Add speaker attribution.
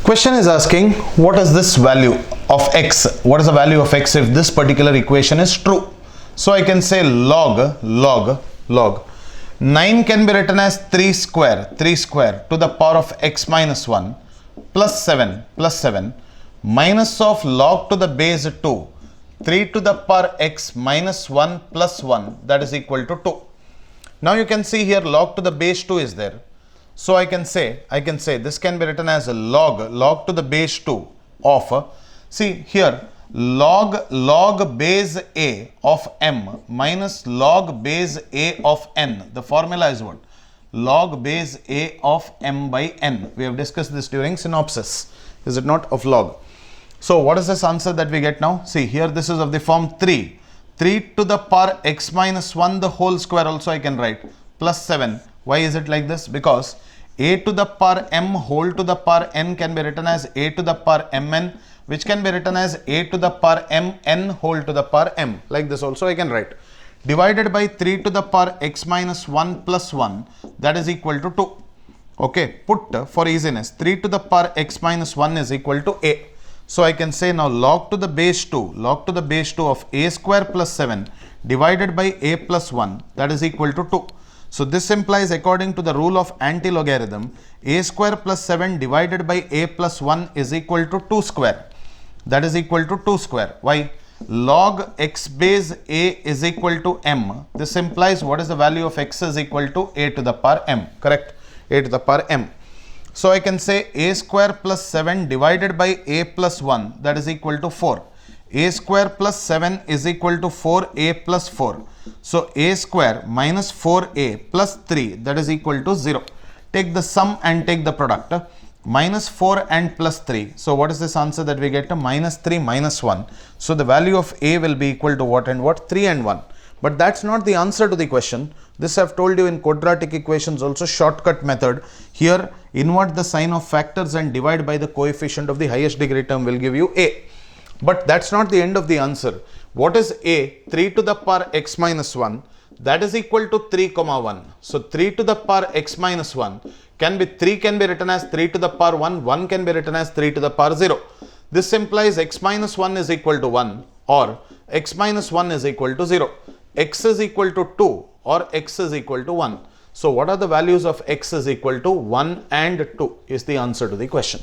Speaker 1: Question is asking what is this value of x? What is the value of x if this particular equation is true? So I can say log 9 can be written as 3 square to the power of x minus 1 plus 7 minus of log to the base 2 3 to the power x minus 1 plus 1, that is equal to 2. Now you can see here log to the base 2 is there. So I can say this can be written as a log to the base 2 of, see here, log base a of m minus log base a of n. The formula is what? Log base a of m by n. We have discussed this during synopsis, is it not, of log. So what is this answer that we get now? See here, this is of the form 3 to the power x minus 1 the whole square, also I can write, plus 7. Why is it like this? Because a to the power m whole to the power n can be written as a to the power mn, which can be written as a to the power mn whole to the power m. Like this also I can write. Divided by 3 to the power x minus 1 plus 1, that is equal to 2. Okay, put for easiness 3 to the power x minus 1 is equal to a. So I can say now log to the base 2 of a square plus 7 divided by a plus 1, that is equal to 2. So this implies, according to the rule of anti-logarithm, a square plus 7 divided by a plus 1 is equal to 2 square. That is equal to 2 square. Why? Log x base a is equal to m. This implies what is the value of x is equal to a to the power m. Correct? A to the power m. So I can say a square plus 7 divided by a plus 1, that is equal to 4. A square plus 7 is equal to 4a plus 4. So a square minus 4a plus 3, that is equal to 0. Take the sum and take the product. Minus 4 and plus 3. So what is this answer that we get? Minus 3 minus 1. So the value of a will be equal to what and what? 3 and 1. But that's not the answer to the question. This I have told you in quadratic equations also, shortcut method. Here invert the sign of factors and divide by the coefficient of the highest degree term will give you a. But that's not the end of the answer. What is a? 3 to the power x minus 1, that is equal to 3 comma 1. So 3 to the power x minus 1 can be 3 can be written as 3 to the power 1, 1 can be written as 3 to the power 0. This implies x minus 1 is equal to 1 or x minus 1 is equal to 0. X is equal to 2 or x is equal to 1. So what are the values of x is equal to? 1 and 2 is the answer to the question.